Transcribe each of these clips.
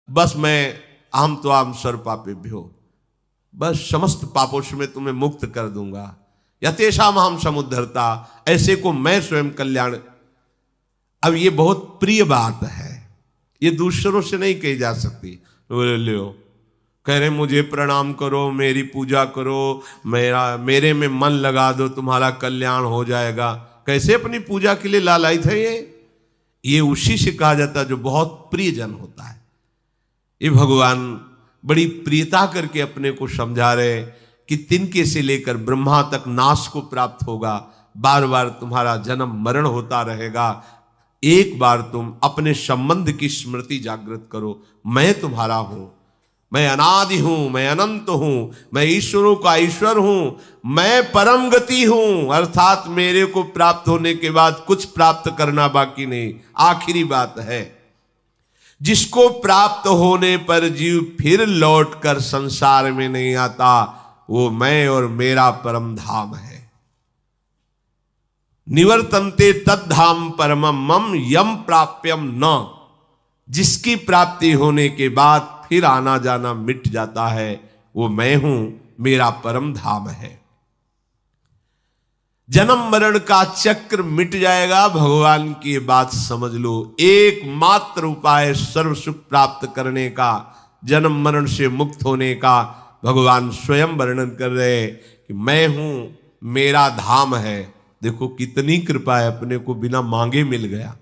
बस मैं अहम तो आम सर्वपापेभ्यो, बस समस्त पापों से मैं तुम्हें मुक्त कर दूंगा। यतेषाम अहम समुद्धरता, ऐसे को मैं स्वयं कल्याण। अब ये बहुत प्रिय बात है, ये दूसरों से नहीं कही जा सकती। बोले लो कह रहे मुझे प्रणाम करो, मेरी पूजा करो, मेरे में मन लगा दो, तुम्हारा कल्याण हो जाएगा। कैसे अपनी पूजा के लिए लालायित है ये उसी से कहा जाता है जो बहुत प्रियजन होता है। ये भगवान बड़ी प्रियता करके अपने को समझा रहे कि तिनके से लेकर ब्रह्मा तक नाश को प्राप्त होगा, बार बार तुम्हारा जन्म मरण होता रहेगा। एक बार तुम अपने संबंध की स्मृति जागृत करो, मैं तुम्हारा हूं, मैं अनादि हूं, मैं अनंत हूं, मैं ईश्वरों का ईश्वर हूं, मैं परम गति हूं, अर्थात मेरे को प्राप्त होने के बाद कुछ प्राप्त करना बाकी नहीं। आखिरी बात है, जिसको प्राप्त होने पर जीव फिर लौटकर संसार में नहीं आता, वो मैं और मेरा परम धाम है। निवर्तन्ते तद्धाम परमम मम यम प्राप्यम न, जिसकी प्राप्ति होने के बाद फिर आना जाना मिट जाता है, वो मैं हूं, मेरा परम धाम है। जन्म मरण का चक्र मिट जाएगा, भगवान की बात समझ लो। एकमात्र उपाय सर्व सुख प्राप्त करने का, जन्म मरण से मुक्त होने का भगवान स्वयं वर्णन कर रहे कि मैं हूं, मेरा धाम है। देखो कितनी कृपा है, अपने को बिना मांगे मिल गया।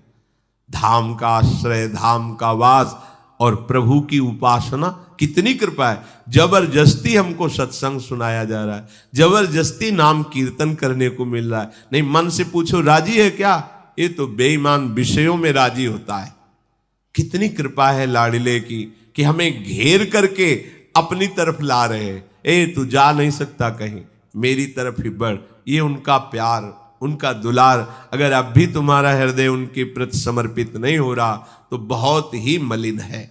धाम का आश्रय, धाम का वास और प्रभु की उपासना, कितनी कृपा है। जबरदस्ती हमको सत्संग सुनाया जा रहा है, जबरदस्ती नाम कीर्तन करने को मिल रहा है। नहीं, मन से पूछो राजी है क्या? ये तो बेईमान विषयों में राजी होता है। कितनी कृपा है लाडिले की कि हमें घेर करके अपनी तरफ ला रहे हैं। ए तू जा नहीं सकता कहीं, मेरी तरफ ही बढ़। ये उनका प्यार, उनका दुलार अगर अब भी तुम्हारा हृदय उनके प्रति समर्पित नहीं हो रहा तो बहुत ही मलिन है।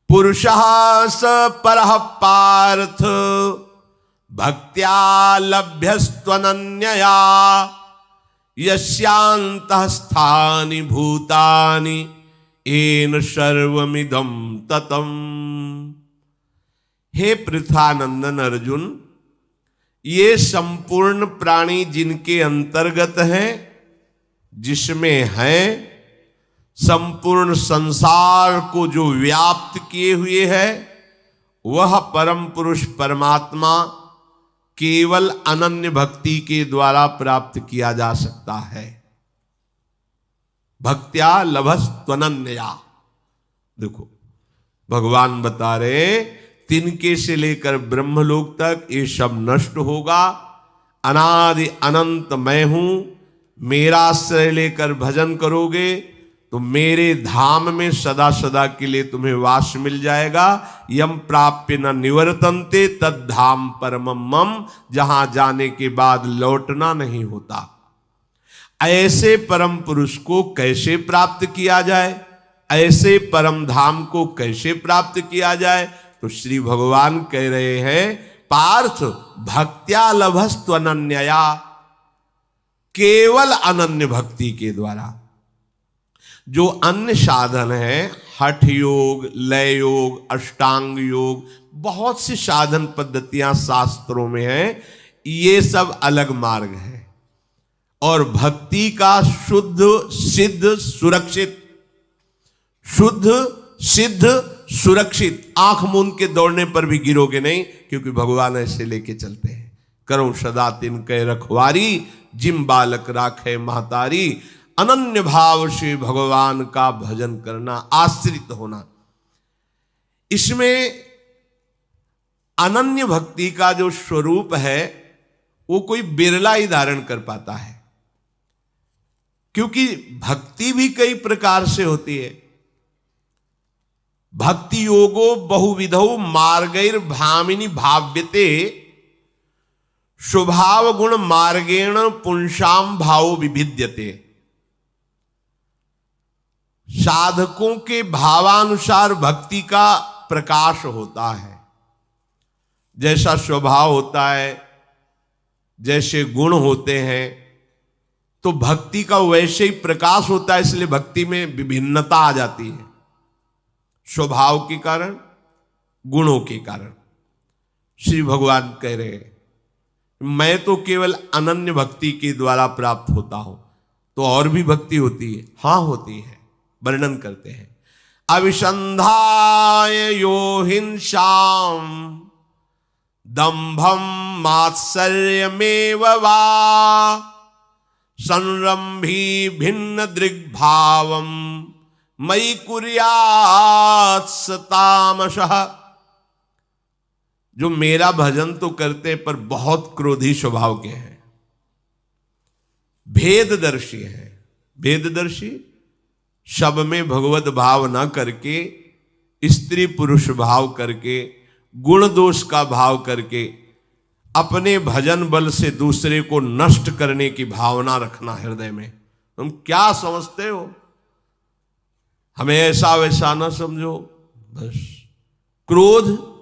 पुरुषः स परः पार्थ भक्त्या लभ्यस्त्वनन्यया यस्यान्तः स्थानि भूतानि येन सर्वमिदं ततम्। हे पृथानंदन अर्जुन, ये संपूर्ण प्राणी जिनके अंतर्गत है, जिसमें है, संपूर्ण संसार को जो व्याप्त किए हुए है, वह परम पुरुष परमात्मा केवल अनन्य भक्ति के द्वारा प्राप्त किया जा सकता है। भक्त्या लभस्त्वनन्या। देखो भगवान बता रहे तिनके से लेकर ब्रह्मलोक तक ये सब नष्ट होगा। अनादि अनंत मैं हूं, मेरा आश्रय लेकर भजन करोगे तो मेरे धाम में सदा सदा के लिए तुम्हें वास मिल जाएगा। यम प्राप्य न निवर्तन्ते तद्धाम परमम मम, जहां जाने के बाद लौटना नहीं होता। ऐसे परम पुरुष को कैसे प्राप्त किया जाए, ऐसे परम धाम को कैसे प्राप्त किया जाए? तो श्री भगवान कह रहे हैं पार्थ भक्त्या लभस्त्वनन्यया, केवल अनन्य भक्ति के द्वारा। जो अन्य साधन है, हठ योग, लय योग, अष्टांग योग, बहुत सी साधन पद्धतियां शास्त्रों में हैं, ये सब अलग मार्ग है। और भक्ति का शुद्ध सिद्ध सुरक्षित, शुद्ध सिद्ध सुरक्षित, आंख मूंद के दौड़ने पर भी गिरोगे नहीं, क्योंकि भगवान ऐसे लेके चलते हैं। करो सदा तिनके रखवारी, जिम बालक राखे महतारी। अनन्य भाव से भगवान का भजन करना, आश्रित होना। इसमें अनन्य भक्ति का जो स्वरूप है वो कोई बिरला ही धारण कर पाता है, क्योंकि भक्ति भी कई प्रकार से होती है। भक्ति योगो बहुविधौ मार्गैर भामिनी भाव्यते स्वभाव गुण मार्गेण पुंसाम भावो विभिद्यते। साधकों के भावानुसार भक्ति का प्रकाश होता है। जैसा स्वभाव होता है, जैसे गुण होते हैं, तो भक्ति का वैसे ही प्रकाश होता है। इसलिए भक्ति में विभिन्नता आ जाती है। स्वभाव के कारण, गुणों के कारण। श्री भगवान कह रहे हैं मैं तो केवल अनन्य भक्ति के द्वारा प्राप्त होता हूं। तो और भी भक्ति होती है? हां होती है। वर्णन करते हैं, अविसंधाय यो हिंसाम दंभम मात्सर्यमेव वा संरंभी भिन्न दृग्भावम मयि कुर्यात् स तामसः। जो मेरा भजन तो करते पर बहुत क्रोधी स्वभाव के हैं, भेददर्शी हैं। भेददर्शी शब में भगवत भाव ना करके, स्त्री पुरुष भाव करके, गुण दोष का भाव करके, अपने भजन बल से दूसरे को नष्ट करने की भावना रखना हृदय में। तुम क्या समझते हो? हमें ऐसा वैसा ना समझो। बस क्रोध,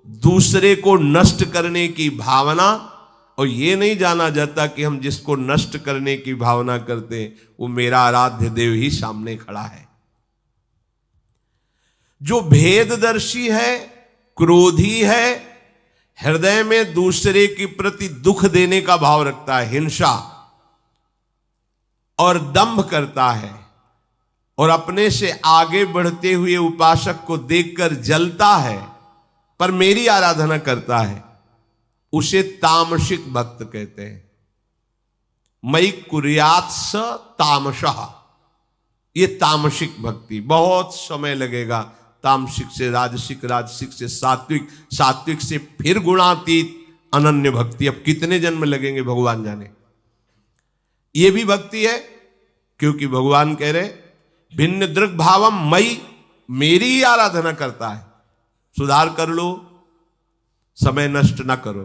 दूसरे को नष्ट करने की भावना, और ये नहीं जाना जाता कि हम जिसको नष्ट करने की भावना करते हैं वो मेरा आराध्य देव ही सामने खड़ा है। जो भेददर्शी है, क्रोधी है, हृदय में दूसरे के प्रति दुख देने का भाव रखता है, हिंसा और दंभ करता है, और अपने से आगे बढ़ते हुए उपासक को देखकर जलता है पर मेरी आराधना करता है, उसे तामसिक भक्त कहते हैं। मयि कुर्यात् स तामसः। ये तामसिक भक्ति। बहुत समय लगेगा तामसिक से राजसिक, राजसिक से सात्विक, सात्विक से फिर गुणातीत अनन्य भक्ति। अब कितने जन्म लगेंगे भगवान जाने। ये भी भक्ति है, क्योंकि भगवान कह रहे भिन्न दृग भावम मयि, मेरी ही आराधना करता है। सुधार कर लो, समय नष्ट ना करो।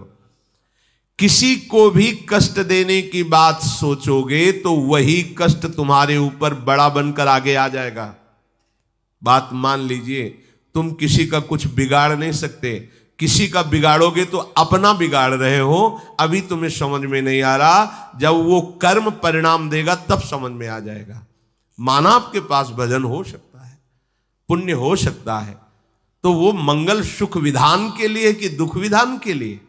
किसी को भी कष्ट देने की बात सोचोगे तो वही कष्ट तुम्हारे ऊपर बड़ा बनकर आगे आ जाएगा। बात मान लीजिए, तुम किसी का कुछ बिगाड़ नहीं सकते। किसी का बिगाड़ोगे तो अपना बिगाड़ रहे हो। अभी तुम्हें समझ में नहीं आ रहा, जब वो कर्म परिणाम देगा तब समझ में आ जाएगा। माना आपके पास भजन हो सकता है, पुण्य हो सकता है, तो वो मंगल सुख विधान के लिए कि दुख विधान के लिए?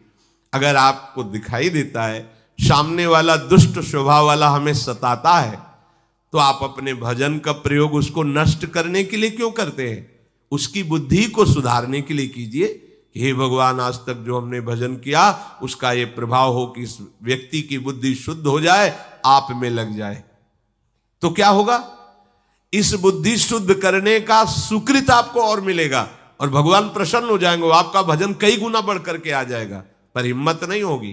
अगर आपको दिखाई देता है सामने वाला दुष्ट स्वभाव वाला हमें सताता है, तो आप अपने भजन का प्रयोग उसको नष्ट करने के लिए क्यों करते हैं? उसकी बुद्धि को सुधारने के लिए कीजिए। हे भगवान, आज तक जो हमने भजन किया उसका ये प्रभाव हो कि इस व्यक्ति की बुद्धि शुद्ध हो जाए, आप में लग जाए। तो क्या होगा? इस बुद्धि शुद्ध करने का सुकृत आपको और मिलेगा और भगवान प्रसन्न हो जाएंगे। आपका भजन कई गुना बढ़ करके आ जाएगा, पर हिम्मत नहीं होगी।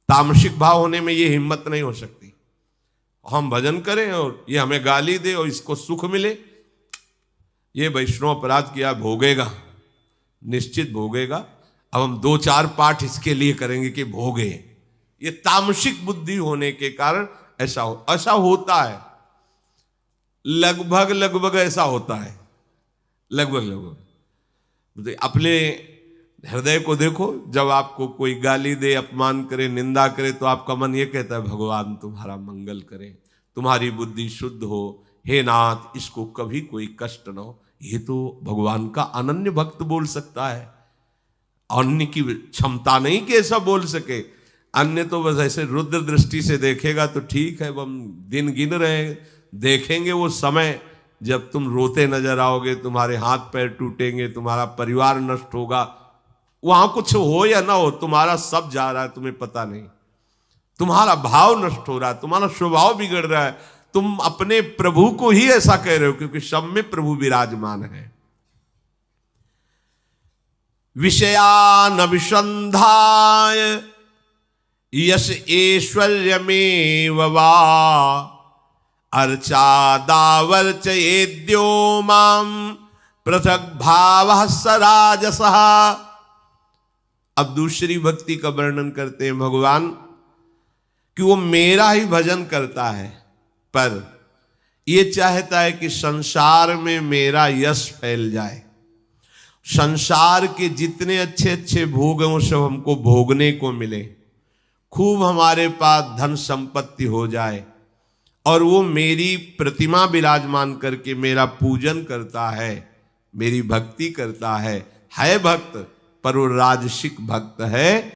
तामसिक भाव होने में ये हिम्मत नहीं हो सकती। हम भजन करें और ये हमें गाली दे और इसको सुख मिले। ये वैष्णव अपराध किया, भोगेगा, निश्चित भोगेगा। अब हम 2-4 पाठ इसके लिए करेंगे कि भोगे। ये तामसिक बुद्धि होने के कारण ऐसा होता है। लगभग ऐसा होता है। लगभग अपने हृदय को देखो। जब आपको कोई गाली दे, अपमान करे, निंदा करे, तो आपका मन ये कहता है भगवान तुम्हारा मंगल करे, तुम्हारी बुद्धि शुद्ध हो, हे नाथ इसको कभी कोई कष्ट न हो। ये तो भगवान का अनन्य भक्त बोल सकता है। अन्य की क्षमता नहीं कि ऐसा बोल सके। अन्य तो बस ऐसे रुद्र दृष्टि से देखेगा तो ठीक है। हम दिन गिन रहे हैं, देखेंगे वो समय जब तुम रोते नजर आओगे, तुम्हारे हाथ पैर टूटेंगे, तुम्हारा परिवार नष्ट होगा। वहां कुछ हो या ना हो, तुम्हारा सब जा रहा है, तुम्हें पता नहीं। तुम्हारा भाव नष्ट हो रहा है, तुम्हारा स्वभाव बिगड़ रहा है। तुम अपने प्रभु को ही ऐसा कह रहे हो, क्योंकि सब में प्रभु विराजमान है। विषयानभिसंधाय यश ऐश्वर्यमेव वा अर्चादावर्चयेद्यो मां पृथक भावः स राजसः। अब दूसरी भक्ति का वर्णन करते हैं भगवान कि वो मेरा ही भजन करता है, पर ये चाहता है कि संसार में मेरा यश फैल जाए। संसार के जितने अच्छे अच्छे भोग हैं वो सब हमको भोगने को मिले, खूब हमारे पास धन संपत्ति हो जाए, और वो मेरी प्रतिमा विराजमान करके मेरा पूजन करता है, मेरी भक्ति करता है भक्त, पर वो राजसिक भक्त है।